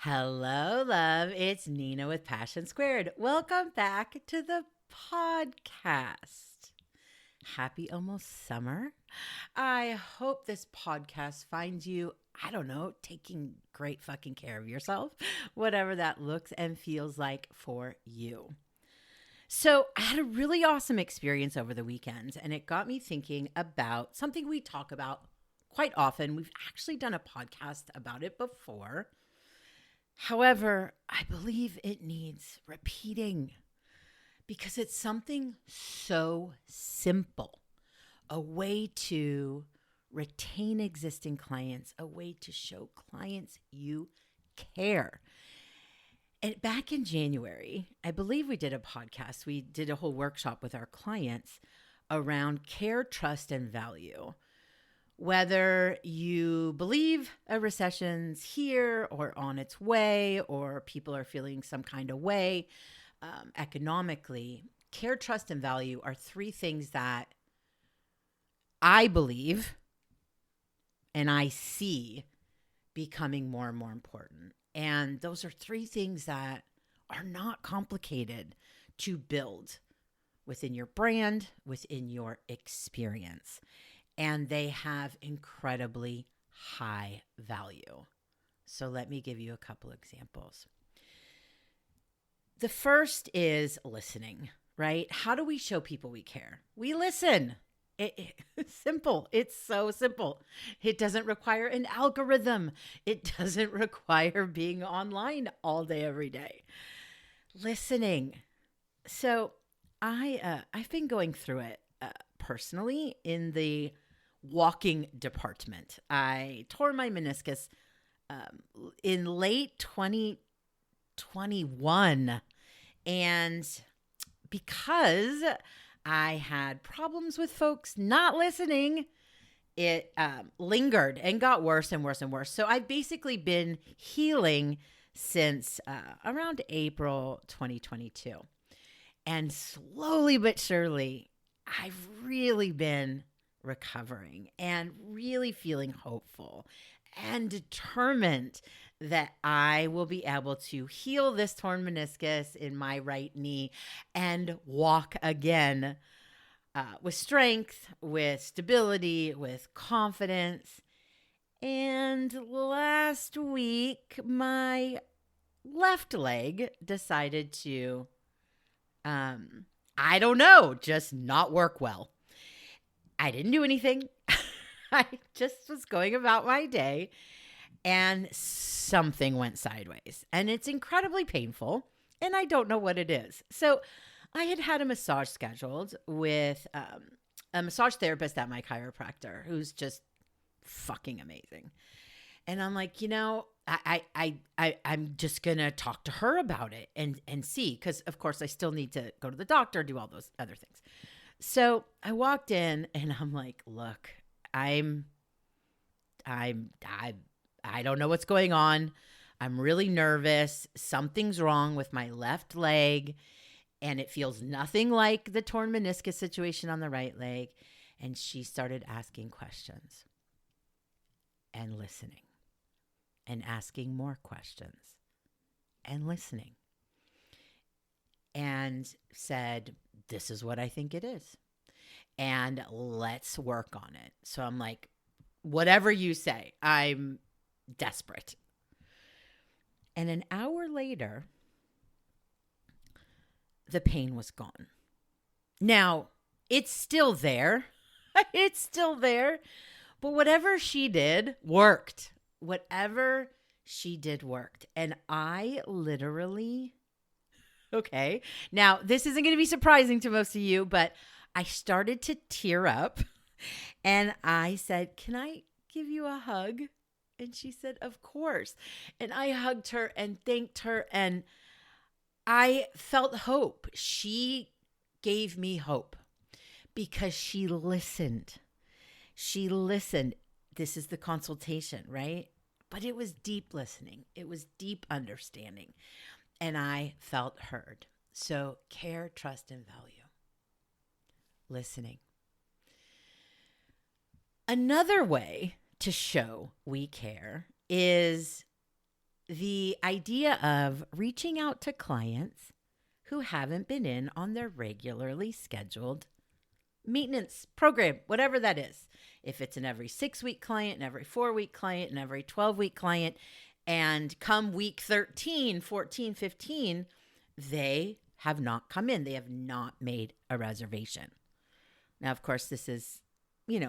Hello, love. It's Nina with Passion Squared. Welcome back to the podcast. Happy almost summer. I hope this podcast finds you, I don't know, taking great fucking care of yourself, whatever that looks and feels like for you. So, I had a really awesome experience over the weekend, and it got me thinking about something we talk about quite often. We've actually done a podcast about it before. However, I believe it needs repeating because it's something so simple, a way to retain existing clients, a way to show clients you care. And back in January, I believe we did a podcast. We did a whole workshop with our clients around care, trust, and value. Whether you believe a recession's here or on its way, or people are feeling some kind of way economically, care, trust, and value are three things that I believe and I see becoming more and more important. And those are three things that are not complicated to build within your brand, within your experience. And they have incredibly high value. So let me give you a couple examples. The first is listening, right? How do we show people we care? We listen. It's simple. It's so simple. It doesn't require an algorithm. It doesn't require being online all day, every day. Listening. So I've been going through it personally in the walking department. I tore my meniscus in late 2021. And because I had problems with folks not listening, it lingered and got worse and worse and worse. So I've basically been healing since around April 2022. And slowly but surely, I've really been recovering and really feeling hopeful and determined that I will be able to heal this torn meniscus in my right knee and walk again with strength, with stability, with confidence. And last week, my left leg decided to, I don't know, just not work well. I didn't do anything. I just was going about my day and something went sideways and it's incredibly painful and I don't know what it is. So I had a massage scheduled with a massage therapist at my chiropractor who's just fucking amazing. And I'm like, I'm just going to talk to her about it and see, because of course I still need to go to the doctor, do all those other things. So I walked in and I'm like, look, I don't know what's going on. I'm really nervous. Something's wrong with my left leg and it feels nothing like the torn meniscus situation on the right leg. And she started asking questions and listening and asking more questions and listening and said, this is what I think it is. And let's work on it. So I'm like, whatever you say, I'm desperate. And an hour later, the pain was gone. Now, it's still there. It's still there. But whatever she did worked. Whatever she did worked. And I literally, okay. Now, this isn't going to be surprising to most of you, but I started to tear up and I said, can I give you a hug? And she said, of course. And I hugged her and thanked her and I felt hope. She gave me hope because she listened. She listened. This is the consultation, right? But it was deep listening. It was deep understanding. And I felt heard. So care, trust, and value. Listening. Another way to show we care is the idea of reaching out to clients who haven't been in on their regularly scheduled maintenance program, whatever that is. If it's an every 6-week client, an every 4-week client, an every 12-week client, and come week 13, 14, 15, they have not come in. They have not made a reservation. Now, of course, this is,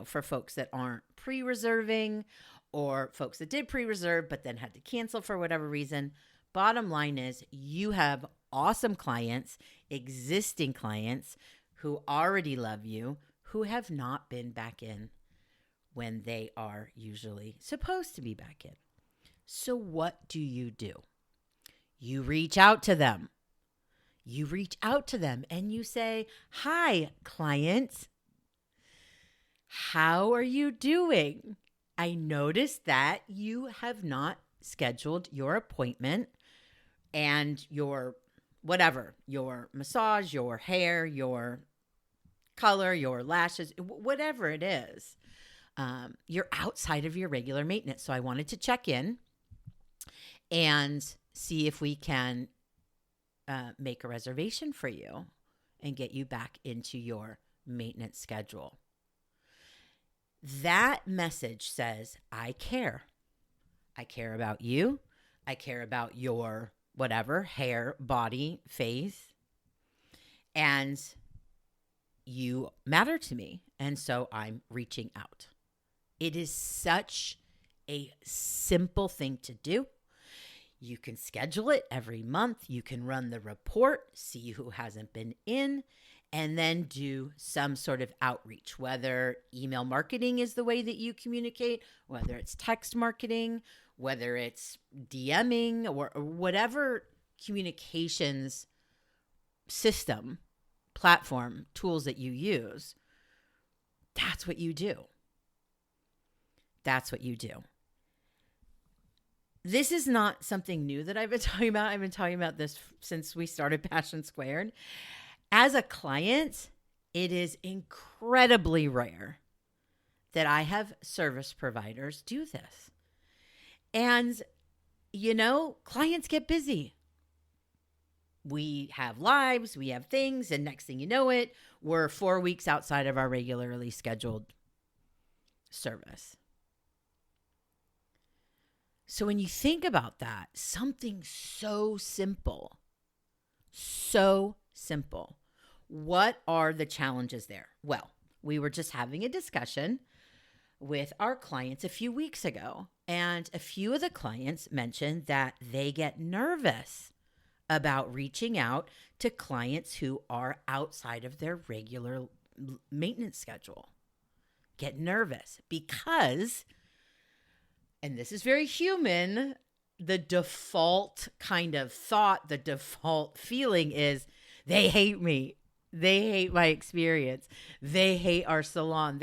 for folks that aren't pre-reserving or folks that did pre-reserve but then had to cancel for whatever reason. Bottom line is you have awesome clients, existing clients who already love you, who have not been back in when they are usually supposed to be back in. So what do? You reach out to them. You reach out to them and you say, "Hi, client. How are you doing? I noticed that you have not scheduled your appointment and your whatever, your massage, your hair, your color, your lashes, whatever it is. You're outside of your regular maintenance. So I wanted to check in and see if we can make a reservation for you and get you back into your maintenance schedule." That message says, I care. I care about you. I care about your whatever, hair, body, face. And you matter to me. And so I'm reaching out. It is such a simple thing to do. You can schedule it every month. You can run the report, see who hasn't been in, and then do some sort of outreach, whether email marketing is the way that you communicate, whether it's text marketing, whether it's DMing, or whatever communications system, platform, tools that you use. That's what you do. That's what you do. This is not something new that I've been talking about. I've been talking about this since we started Passion Squared. As a client, it is incredibly rare that I have service providers do this. And, clients get busy. We have lives, we have things, and next thing you know it, we're 4 weeks outside of our regularly scheduled service. So when you think about that, something so simple, what are the challenges there? Well, we were just having a discussion with our clients a few weeks ago, and a few of the clients mentioned that they get nervous about reaching out to clients who are outside of their regular maintenance schedule. Get nervous because, and this is very human, the default kind of thought, the default feeling is they hate me. They hate my experience. They hate our salon.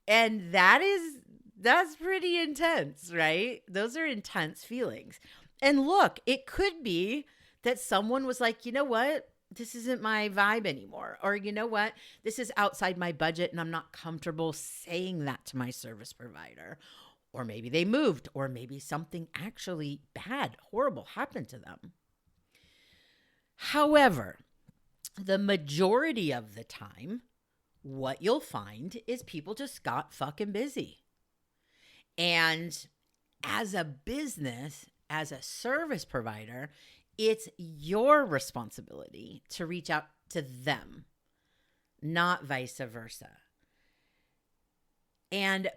And that's pretty intense, right? Those are intense feelings. And look, it could be that someone was like, you know what? This isn't my vibe anymore. Or you know what? This is outside my budget and I'm not comfortable saying that to my service provider. Or maybe they moved, or maybe something actually bad, horrible happened to them. However, the majority of the time, what you'll find is people just got fucking busy. And as a business, as a service provider, it's your responsibility to reach out to them, not vice versa. And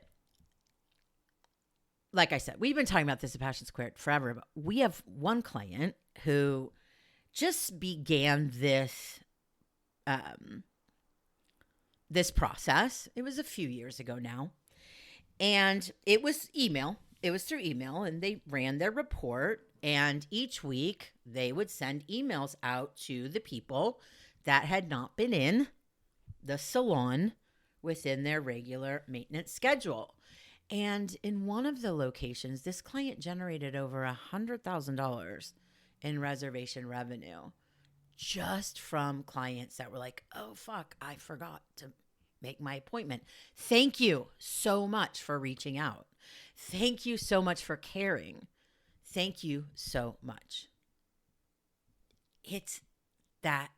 like I said, we've been talking about this at Passion Squared forever, but we have one client who just began this process. It was a few years ago now. And it was email. It was through email, and they ran their report. And each week they would send emails out to the people that had not been in the salon within their regular maintenance schedule. And in one of the locations, this client generated over $100,000 in reservation revenue just from clients that were like, oh, fuck, I forgot to make my appointment. Thank you so much for reaching out. Thank you so much for caring. Thank you so much. It's that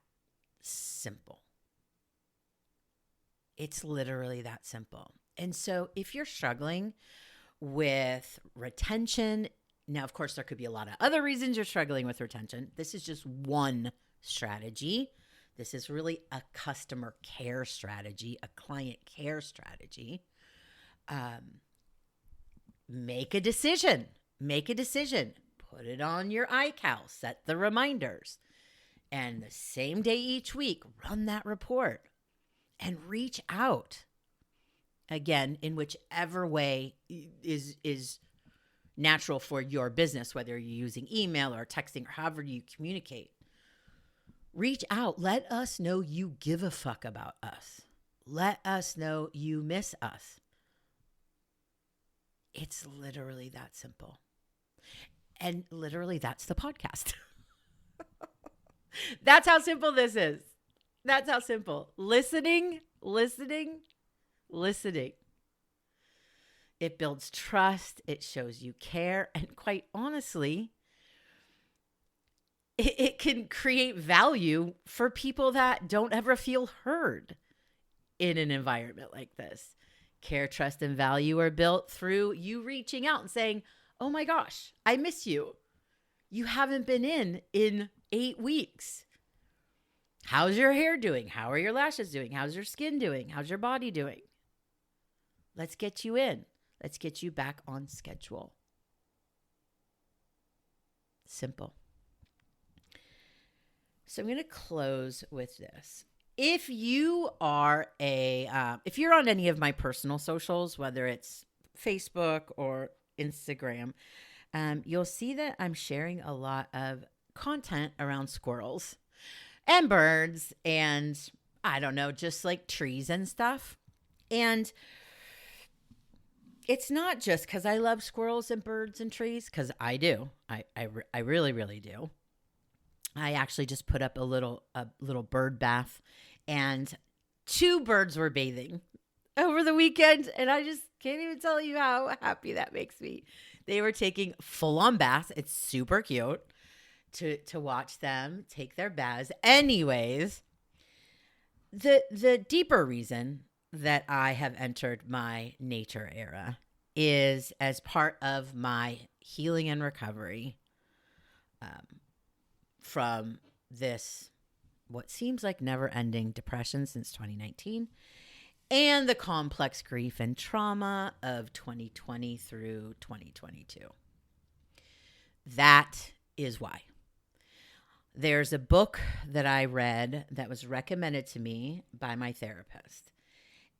simple. It's literally that simple. And so if you're struggling with retention, now, of course, there could be a lot of other reasons you're struggling with retention. This is just one strategy. This is really a customer care strategy, a client care strategy. Make a decision. Make a decision. Put it on your iCal. Set the reminders. And the same day each week, run that report and reach out. Again, in whichever way is natural for your business, whether you're using email or texting or however you communicate. Reach out. Let us know you give a fuck about us. Let us know you miss us. It's literally that simple. And literally, that's the podcast. That's how simple this is. That's how simple. Listening. It builds trust. It shows you care. And quite honestly, it can create value for people that don't ever feel heard in an environment like this. Care, trust, and value are built through you reaching out and saying, oh my gosh, I miss you. You haven't been in 8 weeks. How's your hair doing? How are your lashes doing? How's your skin doing? How's your body doing? Let's get you in. Let's get you back on schedule. Simple. So I'm going to close with this. If you are if you're on any of my personal socials, whether it's Facebook or Instagram, you'll see that I'm sharing a lot of content around squirrels and birds and I don't know, just like trees and stuff. And it's not just because I love squirrels and birds and trees, because I do. I really, really do. I actually just put up a little bird bath, and 2 birds were bathing over the weekend, and I just can't even tell you how happy that makes me. They were taking full-on baths. It's super cute to watch them take their baths. Anyways, the deeper reason that I have entered my nature era is as part of my healing and recovery from this, what seems like never-ending depression since 2019, and the complex grief and trauma of 2020 through 2022. That is why. There's a book that I read that was recommended to me by my therapist.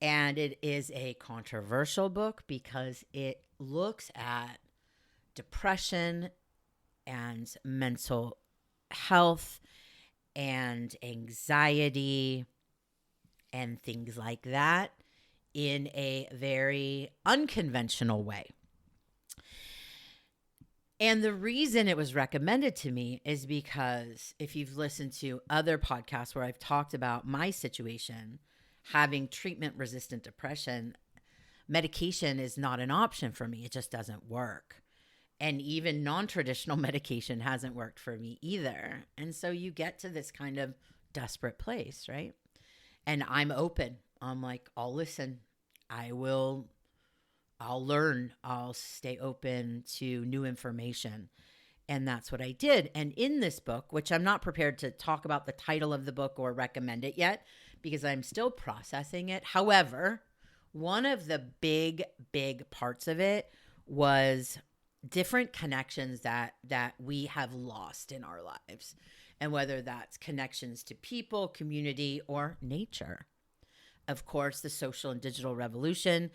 And it is a controversial book because it looks at depression and mental health and anxiety and things like that in a very unconventional way. And the reason it was recommended to me is because if you've listened to other podcasts where I've talked about my situation, having treatment-resistant depression, medication is not an option for me. It just doesn't work. And even non-traditional medication hasn't worked for me either. And so you get to this kind of desperate place, right? And I'm open. I'm like, I'll listen. I'll learn. I'll stay open to new information. And that's what I did. And in this book, which I'm not prepared to talk about the title of the book or recommend it yet because I'm still processing it. However, one of the big parts of it was different connections that we have lost in our lives. And whether that's connections to people, community, or nature. Of course, the social and digital revolution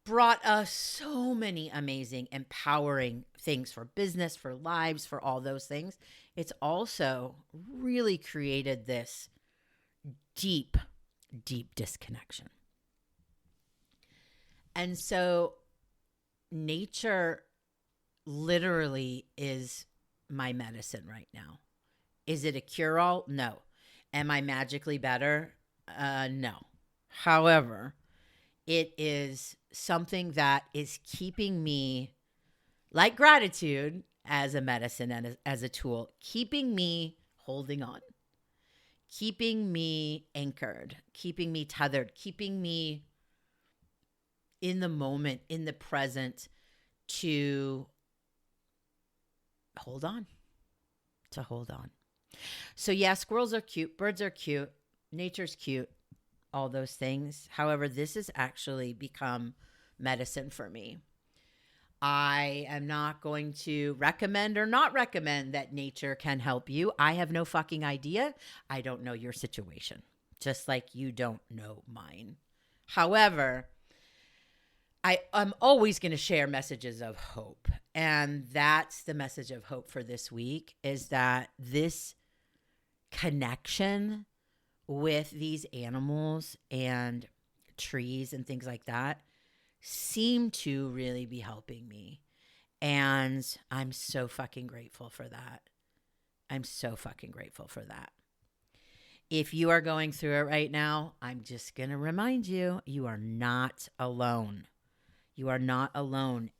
brought us so many amazing, empowering things for business, for lives, for all those things. It's also really created this deep disconnection. And so nature literally is my medicine right now. Is it a cure-all? No. Am I magically better? No. However, it is something that is keeping me, like gratitude, as a medicine and as a tool, keeping me holding on, keeping me anchored, keeping me tethered, keeping me in the moment, in the present, to hold on, So yeah, squirrels are cute, birds are cute, nature's cute, all those things. However, this has actually become medicine for me. I am not going to recommend or not recommend that nature can help you. I have no fucking idea. I don't know your situation, just like you don't know mine. However, I'm always going to share messages of hope. And that's the message of hope for this week, is that this connection with these animals and trees and things like that seem to really be helping me. And I'm so fucking grateful for that. If you are going through it right now, I'm just going to remind you, you are not alone.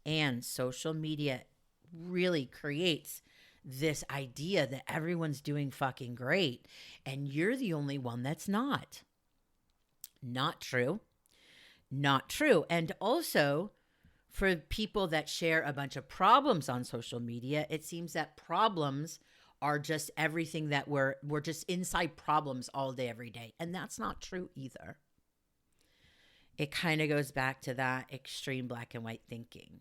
And social media really creates this idea that everyone's doing fucking great and you're the only one that's not. Not true. And also, for people that share a bunch of problems on social media, it seems that problems are just everything, that we're just inside problems all day, every day. And that's not true either. It kind of goes back to that extreme black and white thinking.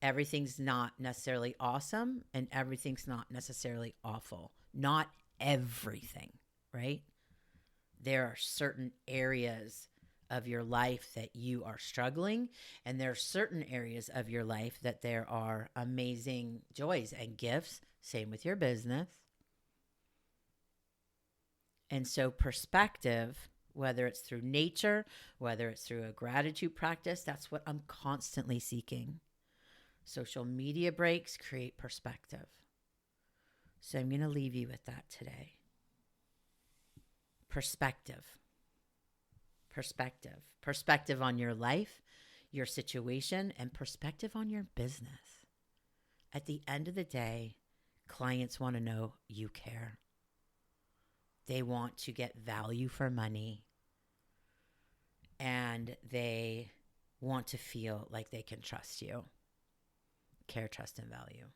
Everything's not necessarily awesome and everything's not necessarily awful. Not everything, right? There are certain areas of your life that you are struggling, and there are certain areas of your life that there are amazing joys and gifts. Same with your business. And so perspective, whether it's through nature, whether it's through a gratitude practice, that's what I'm constantly seeking. Social media breaks create perspective. So I'm going to leave you with that today. Perspective on your life, your situation, and perspective on your business. At the end of the day, clients want to know you care. They want to get value for money, and they want to feel like they can trust you. Care, trust, and value.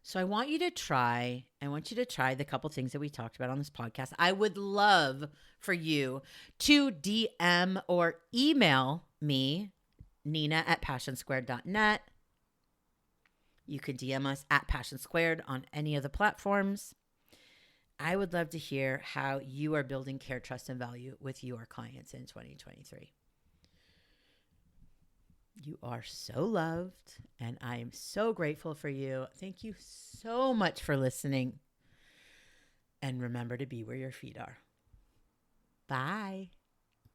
So I want you to try the couple things that we talked about on this podcast. I would love for you to DM or email me, nina@passionsquared.net. You can DM us at Passion Squared on any of the platforms. I would love to hear how you are building care, trust, and value with your clients in 2023. You are so loved, and I am so grateful for you. Thank you so much for listening. And remember to be where your feet are. Bye.